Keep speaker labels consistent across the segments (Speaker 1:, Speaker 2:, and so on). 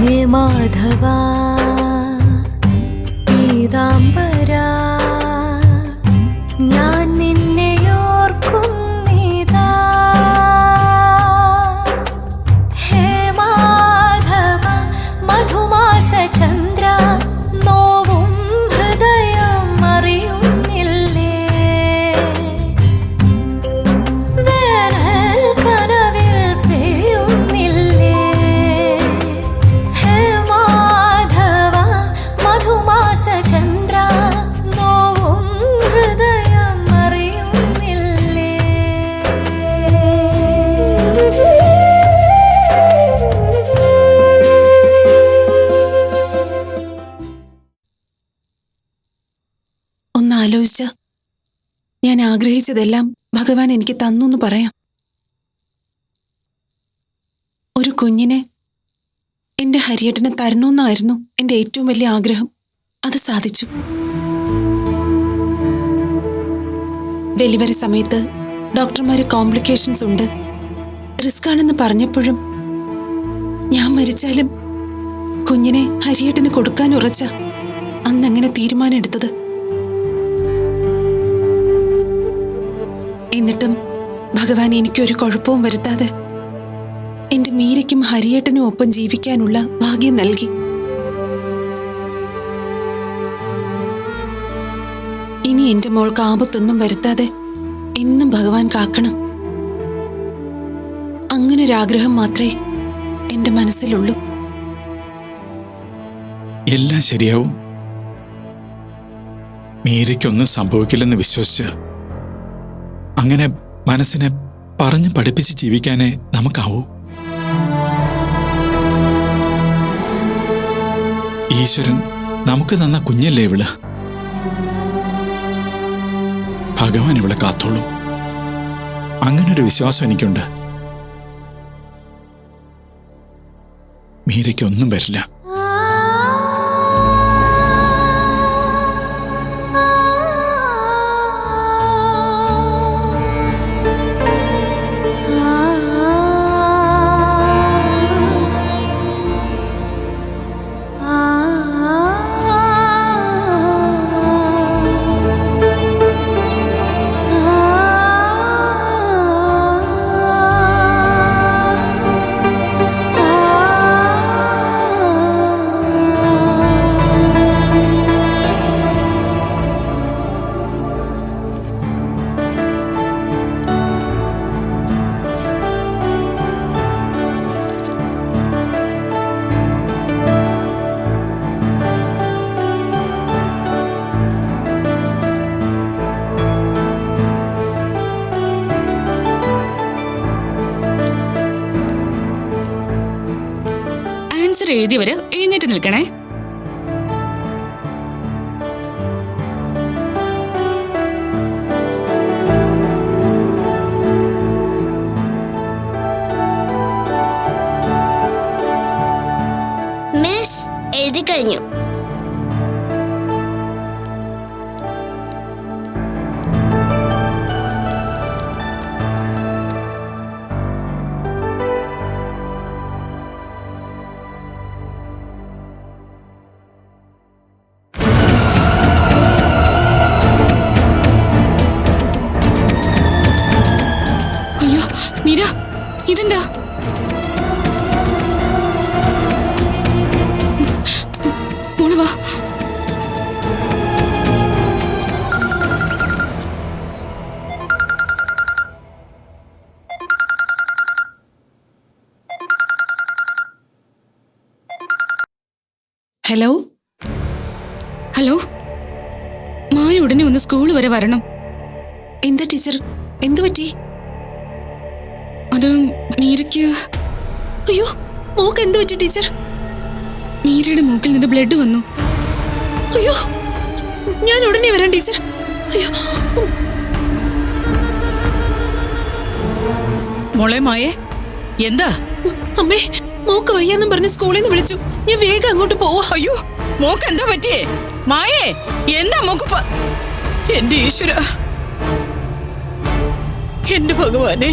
Speaker 1: ഹേ മാധവ പീതാംബരാ ഞാൻ നിന്നെ ഓർക്കുന്നിതാ. ഹേ മാധവ മധുമാസ ചന്ദ്ര നോവും ഹൃദയം അറിയുന്നില്ലേ. വേനൽ കനവിൽ പെയ്യുന്നില്ലേ. ഹേ മാധവ മധുമാസ ചന്ദ്ര നോവും ഹൃദയം അറിയുന്നില്ലേ.
Speaker 2: ഒന്നാലോചിച്ച ഞാൻ ആഗ്രഹിച്ചതെല്ലാം ഭഗവാൻ എനിക്ക് തന്നു എന്ന് പറയാം. ഒരു കുഞ്ഞിനെ എന്റെ ഹരിയേട്ടന് തരണമെന്നായിരുന്നു എന്റെ ഏറ്റവും വലിയ ആഗ്രഹം. അത് സാധിച്ചു. ഡെലിവറി സമയത്ത് ഡോക്ടർമാര് കോംപ്ലിക്കേഷൻസ് ഉണ്ട്, റിസ്ക് ആണെന്ന് പറഞ്ഞപ്പോഴും ഞാൻ മരിച്ചാലും കുഞ്ഞിനെ ഹരിയേട്ടന് കൊടുക്കാൻ ഉറച്ച അന്നങ്ങനെ തീരുമാനം എടുത്തത്. എന്നിട്ടും ഭഗവാൻ എനിക്കൊരു കുഴപ്പവും വരുത്താതെ എന്റെ മീരയ്ക്കും ഹരിയേട്ടനും ഒപ്പം ജീവിക്കാനുള്ള ഭാഗ്യം നൽകി. ഇനി എന്റെ മോൾക്ക് ആപത്തൊന്നും വരുത്താതെ എന്നും ഭഗവാൻ കാക്കണം. അങ്ങനൊരാഗ്രഹം മാത്രമേ എന്റെ മനസ്സിലുള്ളൂ.
Speaker 3: എല്ലാം ശരിയാവും. മീരയ്ക്കൊന്നും സംഭവിക്കില്ലെന്ന് വിശ്വസിച്ച് അങ്ങനെ മനസ്സിനെ പറഞ്ഞു പഠിപ്പിച്ച് ജീവിക്കാനേ നമുക്കാവൂ. ഈശ്വരൻ നമുക്ക് തന്ന കുഞ്ഞല്ലേ ഇവള്. ഭഗവാൻ ഇവളെ കാത്തോളും. അങ്ങനൊരു വിശ്വാസം എനിക്കുണ്ട്. മീരയ്ക്കൊന്നും വരില്ല.
Speaker 4: എഴുതിയവര് എഴുന്നേറ്റ് നിൽക്കണേ.
Speaker 5: മിസ് എഴുതി കഴിഞ്ഞു.
Speaker 4: മീര, ഇതെന്താ? മോള് വാ.
Speaker 2: ഹലോ
Speaker 4: ഹലോ, മായ ഉടനെ ഒന്ന് സ്കൂൾ വരെ വരണം.
Speaker 2: എന്താ ടീച്ചർ, എന്തു പറ്റി?
Speaker 4: അത് മീരയ്ക്ക്.
Speaker 2: അയ്യോ, മോക്ക് എന്തു പറ്റി ടീച്ചർ?
Speaker 4: മീരയുടെ മൂക്കിൽ നിന്ന് ബ്ലഡ് വന്നു.
Speaker 2: അയ്യോ, ഞാൻ ഉടനെ വരാം ടീച്ചർ. അയ്യോ
Speaker 6: മോളെ മായേ, എന്താ?
Speaker 2: അമ്മേ, മോക്ക് വയ്യാന്നും പറഞ്ഞ് സ്കൂളിൽ നിന്ന് വിളിച്ചു. ഞാൻ വേഗം അങ്ങോട്ട് പോവാ.
Speaker 6: അയ്യോ, മോക്ക് എന്താ പറ്റിയേ? മായേ, എന്താ മോക്ക്? എന്റെ ഈശ്വര, എന്റെ ഭഗവാനെ.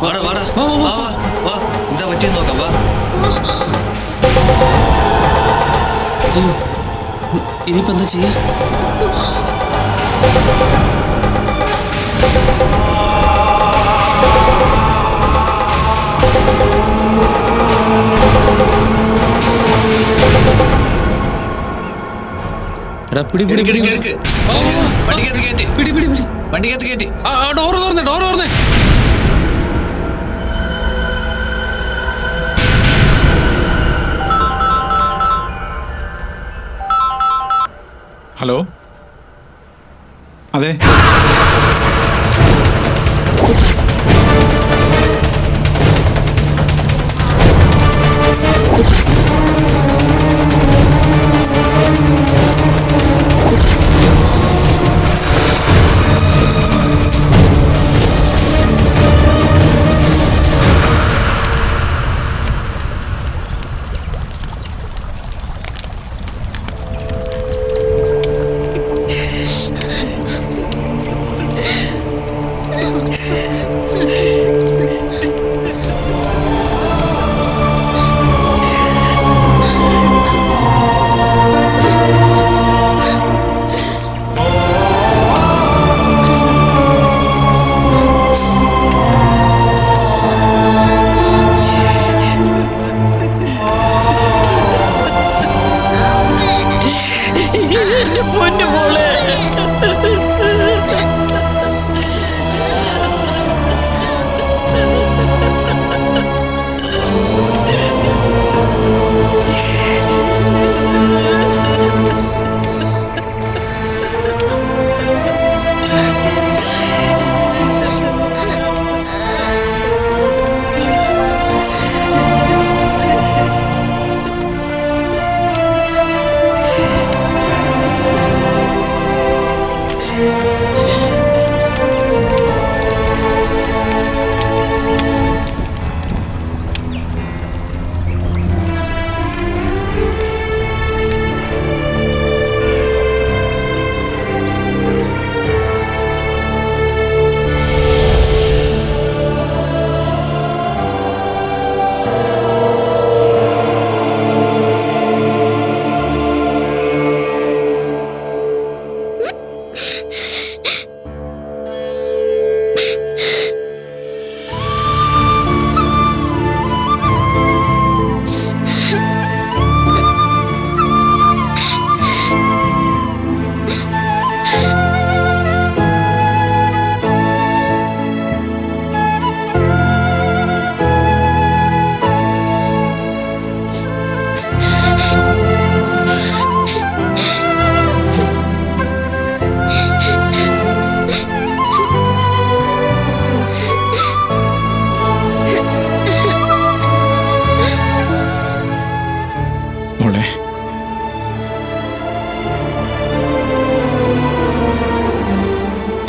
Speaker 7: വാടാ വാടാ വാ വാ വാ എന്താ പറ്റിയെന്ന് നോക്കാം വാ.
Speaker 8: അയ്യോ ഇനിയിപ്പോ എന്താ ചെയ്യാ? എടാ പിടി പിടി പിടി
Speaker 7: എടുക്ക്. വണ്ടിക്കകത്ത് കയറ്റി
Speaker 8: പിടി പിടി പിടി.
Speaker 7: വണ്ടിക്കകത്ത് കയറ്റി.
Speaker 8: ഡോറ് തുറന്നേ ഡോറ് തുറന്നേ.
Speaker 3: ഹലോ അതെ
Speaker 6: പൊന്നു മോളെ.
Speaker 3: മോളെ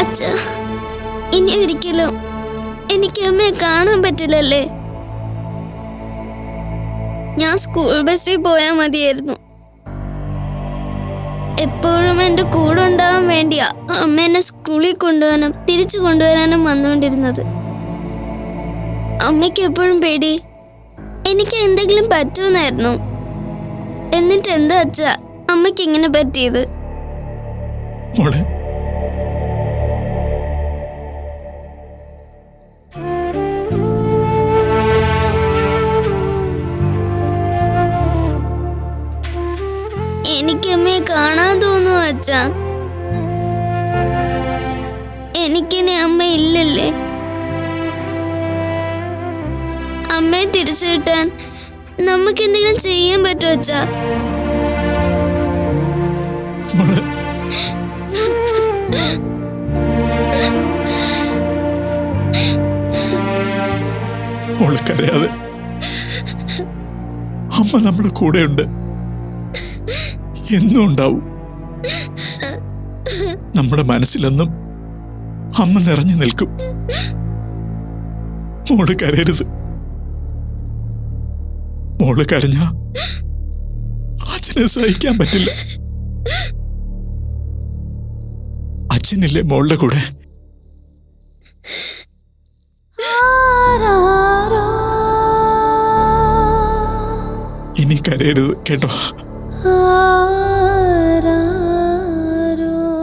Speaker 5: അച്ഛാ, ഇനി ഒരിക്കലും എനിക്ക് അമ്മയെ കാണാൻ പറ്റില്ലല്ലേ? ഞാൻ സ്കൂൾ ബസ്സിൽ പോയാൽ മതിയായിരുന്നു. എപ്പോഴും എൻ്റെ കൂടെ ഉണ്ടാവാൻ വേണ്ടിയാ അമ്മ എന്നെ സ്കൂളിൽ കൊണ്ടുപോകാനും തിരിച്ചു കൊണ്ടുവരാനും വന്നുകൊണ്ടിരുന്നത്. അമ്മയ്ക്ക് എപ്പോഴും പേടി എനിക്ക് എന്തെങ്കിലും പറ്റുമെന്നായിരുന്നു. എന്നിട്ട് എന്താ അച്ഛാ അമ്മയ്ക്ക് ഇങ്ങനെ പറ്റിയത്?
Speaker 3: മോളെ
Speaker 5: എനിക്ക് അമ്മയെ കാണാൻ തോന്നുന്നു അച്ഛാ. എനിക്കിനി അമ്മ ഇല്ലല്ലേ? അമ്മയെ തിരിച്ചു കിട്ടാൻ നമുക്ക് എന്തെങ്കിലും ചെയ്യാൻ പറ്റുമോ അച്ഛാ?
Speaker 3: മോളെ മോളെ കരയാതെ. അമ്മ നമ്മുടെ കൂടെയുണ്ട്, എന്നും ഉണ്ടാവും. നമ്മുടെ മനസ്സിലെന്നും അമ്മ നിറഞ്ഞു നിൽക്കും. മോള് കരയരുത്. മോള് കരഞ്ഞ അച്ഛനെ സഹിക്കാൻ പറ്റില്ല. അച്ഛനില്ലേ മോളുടെ കൂടെ?
Speaker 1: ആരാ
Speaker 3: കരയരുത് കേട്ടോ.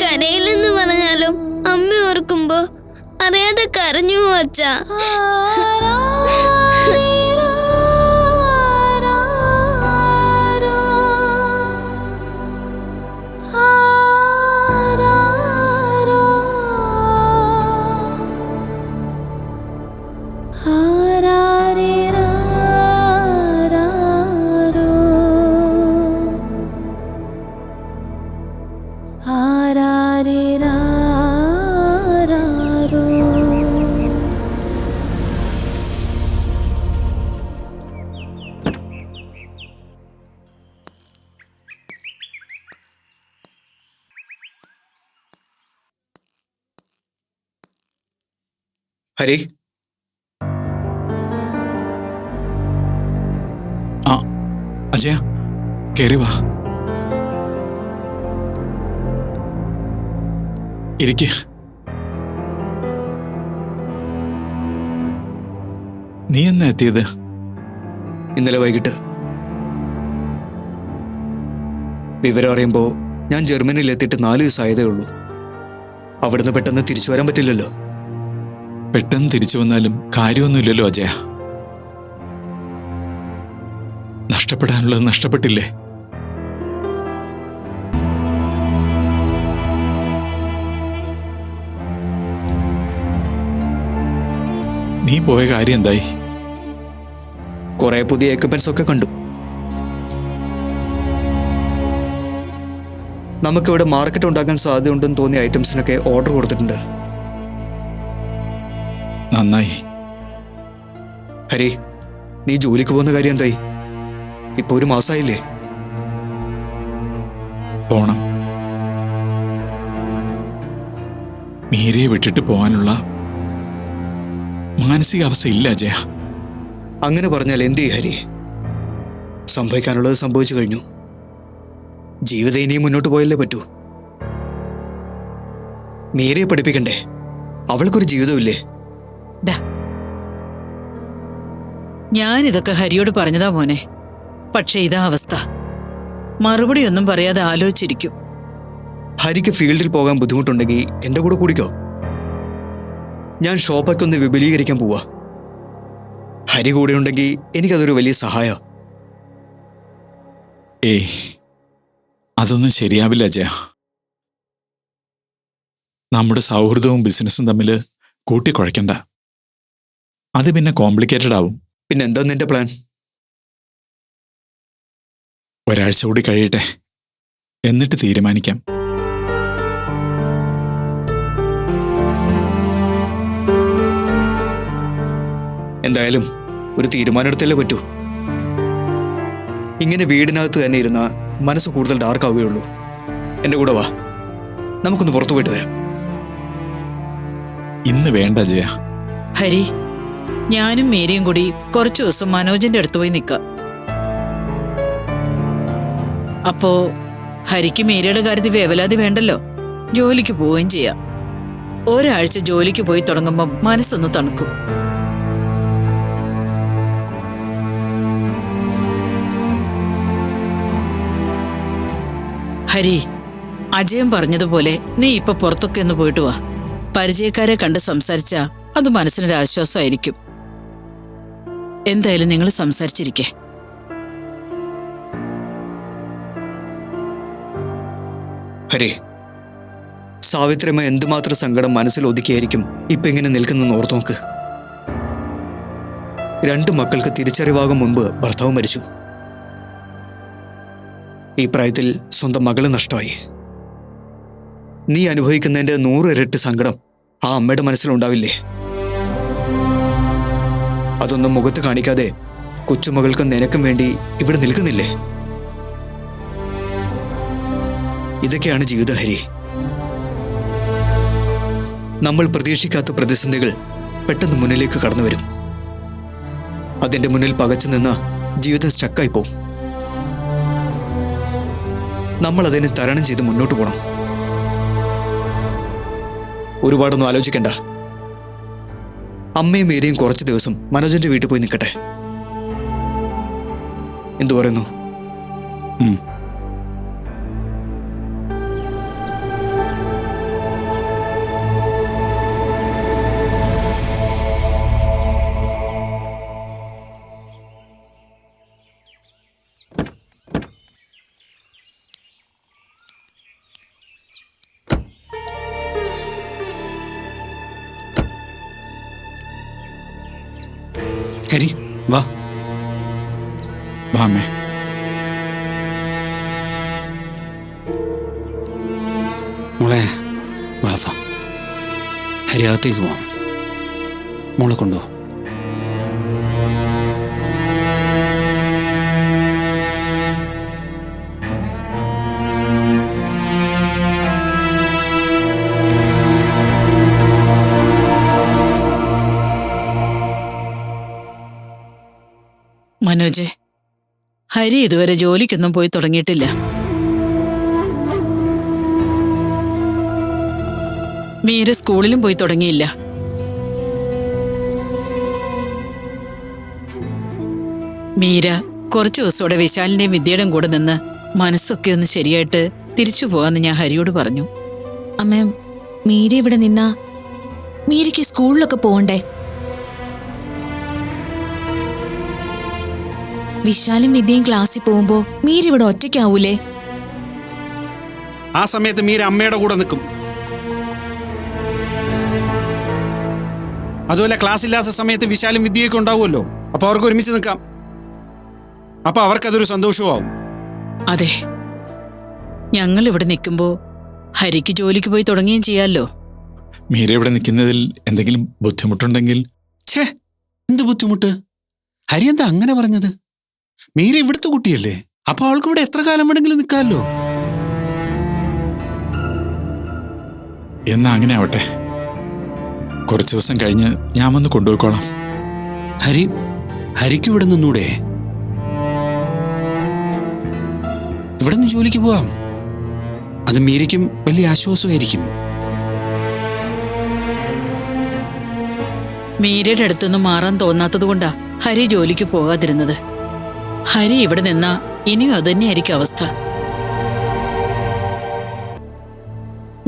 Speaker 5: കരയില്ലെന്ന് പറഞ്ഞാലും അമ്മ ഓർക്കുമ്പോ അറിയാതെ കരഞ്ഞു അച്ഛാ.
Speaker 7: ഹരി,
Speaker 3: ആ അജയ കയറി വാ. ഇരിക്ക്. നീ എന്നാ എത്തിയത്?
Speaker 7: ഇന്നലെ വൈകിട്ട്. വിവരം അറിയുമ്പോൾ ഞാൻ ജർമ്മനിയിൽ എത്തിയിട്ട് 4 ദിവസമായതേ ഉള്ളൂ. അവിടുന്ന് പെട്ടെന്ന് തിരിച്ചു വരാൻ പറ്റില്ലല്ലോ.
Speaker 3: പെട്ടെന്ന് തിരിച്ചു വന്നാലും കാര്യമൊന്നുമില്ലല്ലോ അജയ. നഷ്ടപ്പെടാനുള്ളത് നഷ്ടപ്പെട്ടില്ലേ? നീ പോയ കാര്യം എന്തായി?
Speaker 7: കുറെ പുതിയ എക്യുപ്മെന്റ്സ് ഒക്കെ കണ്ടു. നമുക്കിവിടെ മാർക്കറ്റ് ഉണ്ടാക്കാൻ സാധ്യതയുണ്ടെന്ന് തോന്നിയ ഐറ്റംസിനൊക്കെ ഓർഡർ കൊടുത്തിട്ടുണ്ട്.
Speaker 3: നന്നായി.
Speaker 7: ഹരി, നീ ജോലിക്ക് പോകുന്ന കാര്യം എന്തായി? ഇപ്പൊ 1 മാസമായില്ലേ?
Speaker 3: പോണം. മീരയെ വിട്ടിട്ട് പോകാനുള്ള മാനസികാവസ്ഥ ഇല്ല അജയ.
Speaker 7: അങ്ങനെ പറഞ്ഞാൽ എന്ത് ഹരി? സംഭവിക്കാനുള്ളത് സംഭവിച്ചു കഴിഞ്ഞു. ജീവിതം ഇനിയും മുന്നോട്ട് പോയല്ലേ പറ്റൂ. മീരയെ പഠിപ്പിക്കണ്ടേ? അവൾക്കൊരു ജീവിതമില്ലേ?
Speaker 6: ഞാനിതൊക്കെ ഹരിയോട് പറഞ്ഞതാ മോനെ. പക്ഷെ ഇതാ അവസ്ഥ. മറുപടി ഒന്നും പറയാതെ ആലോചിച്ചിരിക്കും.
Speaker 7: ഹരിക്ക് ഫീൽഡിൽ പോകാൻ ബുദ്ധിമുട്ടുണ്ടെങ്കിൽ എൻ്റെ കൂടെ കൂടിക്കോ. ഞാൻ ഷോപ്പൊക്കെ ഒന്ന് വിപുലീകരിക്കാൻ പോവാ. ഹരി കൂടെ ഉണ്ടെങ്കിൽ എനിക്കതൊരു വലിയ സഹായം.
Speaker 3: ഏയ്, അതൊന്നും ശരിയാവില്ല അജയ. നമ്മുടെ സൗഹൃദവും ബിസിനസ്സും തമ്മിൽ കൂട്ടിക്കുഴയ്ക്കണ്ട. അത് പിന്നെ കോംപ്ലിക്കേറ്റഡ് ആവും.
Speaker 7: പിന്നെ എന്താ നിന്റെ പ്ലാൻ?
Speaker 3: ഒരാഴ്ച കൂടി കഴിയട്ടെ, എന്നിട്ട് തീരുമാനിക്കാം.
Speaker 7: എന്തായാലും ഒരു തീരുമാനം എടുത്തല്ലേ പറ്റൂ. ഇങ്ങനെ വീടിനകത്ത് തന്നെ ഇരുന്ന മനസ്സ് കൂടുതൽ ഡാർക്ക് ആവുകയുള്ളൂ. എൻ്റെ കൂടെ വാ, നമുക്കൊന്ന് പുറത്തു പോയിട്ട് വരാം.
Speaker 3: ഇന്ന് വേണ്ട അജയ.
Speaker 6: ഹരി, ഞാനും മേരിയും കൂടി കുറച്ചു ദിവസം മനോജിന്റെ അടുത്ത് പോയി നിൽക്കാം. അപ്പോ ഹരിക്ക് മേരിയുടെ കാര്യത്തിൽ വേവലാതി വേണ്ടല്ലോ. ജോലിക്ക് പോവുകയും ചെയ്യാം. ഒരാഴ്ച ജോലിക്ക് പോയി തുടങ്ങുമ്പം മനസ്സൊന്ന് തണുക്കും. ഹരി, അജയൻ പറഞ്ഞതുപോലെ നീ ഇപ്പൊ പുറത്തൊക്കെ ഒന്ന് പോയിട്ട് വാ. പരിചയക്കാരെ കണ്ട് സംസാരിച്ചാ അത് മനസ്സിനൊരു ആശ്വാസമായിരിക്കും. എന്തായാലും നിങ്ങൾ സംസാരിച്ചിരിക്കേ.
Speaker 7: ഹരി, സാവിത്രിയമ്മ എന്തുമാത്രം സങ്കടം മനസ്സിൽ ഒതുക്കിയായിരിക്കും ഇപ്പൊ ഇങ്ങനെ നിൽക്കുന്നെന്ന് ഓർത്തു നോക്ക്. 2 മക്കൾക്ക് തിരിച്ചറിവാകും മുൻപ് ഭർത്താവ് മരിച്ചു. ഈ പ്രായത്തിൽ സ്വന്തം മകള് നഷ്ടമായി. നീ അനുഭവിക്കുന്നതിന്റെ 100 ഇരട്ടി സങ്കടം ആ അമ്മയുടെ മനസ്സിലുണ്ടാവില്ലേ? അതൊന്നും മുഖത്ത് കാണിക്കാതെ കൊച്ചുമകൾക്കും നിനക്കും വേണ്ടി ഇവിടെ നിൽക്കുന്നില്ലേ? ഇതൊക്കെയാണ് ജീവിതം ഹരി. നമ്മൾ പ്രതീക്ഷിക്കാത്ത പ്രതിസന്ധികൾ പെട്ടെന്ന് മുന്നിലേക്ക് കടന്നു വരും. അതിന്റെ മുന്നിൽ പകച്ചു നിന്ന് ജീവിതം സ്റ്റക്കായി പോവും. നമ്മൾ അതിനെ തരണം ചെയ്ത് മുന്നോട്ട് പോകണം. ഒരുപാടൊന്നും ആലോചിക്കണ്ട. അമ്മയും മേരിയും കുറച്ച് ദിവസം മനോജന്റെ വീട്ടിൽ പോയി നിൽക്കട്ടെ. എന്തു പറയുന്നു?
Speaker 8: ഹരി വാ.
Speaker 3: വാ അമ്മേ.
Speaker 8: മോളെ വാ വാ. ഹരി അകത്തേക്ക് പോവാം. മോളെ കൊണ്ടുപോ.
Speaker 6: മനോജെ, ഹരി ഇതുവരെ ജോലിക്കൊന്നും പോയി തുടങ്ങിയിട്ടില്ല. മീര സ്കൂളിലും പോയി തുടങ്ങിയില്ല. മീര കുറച്ചു ദിവസത്തോടെ വിശാലിന്റെയും വിദ്യയുടെയും കൂടെ നിന്ന് മനസ്സൊക്കെ ഒന്ന് ശരിയായിട്ട് തിരിച്ചു പോവാന്ന് ഞാൻ ഹരിയോട് പറഞ്ഞു.
Speaker 9: അമ്മ, മീര ഇവിടെ നിന്നാ മീരയ്ക്ക് സ്കൂളിലൊക്കെ പോകണ്ടേ? വിശാലും വിദ്യയും ക്ലാസ്സിൽ പോകുമ്പോ മീര ഇവിടെ ഒറ്റയ്ക്കാവൂലേ?
Speaker 10: ആ സമയത്ത് മീര അമ്മയുടെ കൂടെ നിൽക്കും. അതുപോലെ ക്ലാസ് ഇല്ലാത്ത സമയത്ത് വിശാലും വിദ്യയൊക്കെ ഉണ്ടാവുമല്ലോ. അപ്പൊ അവർക്ക് ഒരുമിച്ച് നിൽക്കാം. അപ്പൊ അവർക്കതൊരു സന്തോഷമാവും.
Speaker 6: അതെ, ഞങ്ങൾ ഇവിടെ നിൽക്കുമ്പോ ഹരിക്ക് ജോലിക്ക് പോയി തുടങ്ങുകയും ചെയ്യാമല്ലോ.
Speaker 3: മീര ഇവിടെ നിൽക്കുന്നതിൽ എന്തെങ്കിലും ബുദ്ധിമുട്ടുണ്ടെങ്കിൽ?
Speaker 10: ഛേ, എന്ത് ബുദ്ധിമുട്ട്? ഹരി എന്താ അങ്ങനെ പറഞ്ഞത്? മീര ഇവിടുത്തെ കുട്ടിയല്ലേ, അപ്പൊ അവൾക്ക് ഇവിടെ എത്ര കാലം വേണമെങ്കിലും നിൽക്കാമല്ലോ.
Speaker 3: എന്നാ അങ്ങനെ ആവട്ടെ. കുറച്ചു ദിവസം കഴിഞ്ഞ് ഞാൻ വന്ന് കൊണ്ടുപോയിക്കോളാം.
Speaker 8: ഹരിക്ക് ഇവിടെ നിന്നൂടെ? ഇവിടെ നിന്ന് ജോലിക്ക് പോവാം. അത് മീരയ്ക്കും വലിയ ആശ്വാസമായിരിക്കും.
Speaker 6: മീരയുടെ അടുത്തുനിന്ന് മാറാൻ തോന്നാത്തത് കൊണ്ടാ ഹരി ജോലിക്ക് പോകാതിരുന്നത്. ഹരി ഇവിടെ നിന്നാ ഇനിയും അതുതന്നെയായിരിക്കും അവസ്ഥ.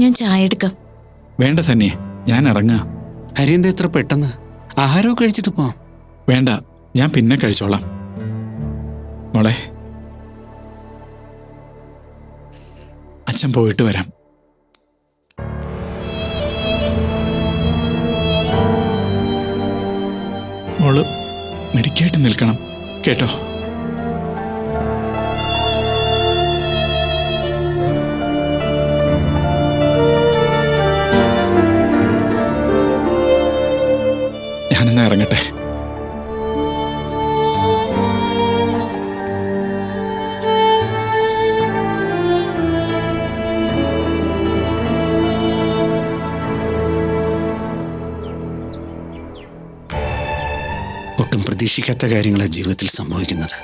Speaker 9: ഞാൻ ചായ എടുക്കാം.
Speaker 3: വേണ്ട തന്നെ, ഞാൻ ഇറങ്ങാം.
Speaker 8: ഹരി എന്താ എത്ര പെട്ടെന്ന്? ആഹാരമൊക്കെ കഴിച്ചിട്ട് പോവാം.
Speaker 3: വേണ്ട, ഞാൻ പിന്നെ കഴിച്ചോളാം. മോളെ, അച്ഛൻ പോയിട്ട് വരാം. മോള് മിടുക്കിയായിട്ട് നിൽക്കണം കേട്ടോ. ഞാനെന്നാ ഇറങ്ങട്ടെ.
Speaker 8: ഒട്ടും പ്രതീക്ഷിക്കാത്ത കാര്യങ്ങളാണ് ജീവിതത്തിൽ സംഭവിക്കുന്നത്.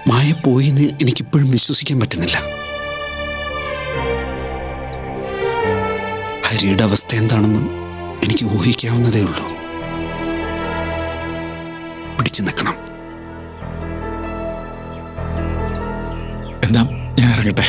Speaker 8: മായ പോയിന്ന് എനിക്കിപ്പോഴും വിശ്വസിക്കാൻ പറ്റുന്നില്ല. ഹരിയുടെ അവസ്ഥ എന്താണെന്നും എനിക്ക് ഊഹിക്കാവുന്നതേ ഉള്ളൂ. പിടിച്ചു നിൽക്കണം.
Speaker 3: എന്നാ ഞാൻ ഇറങ്ങട്ടെ.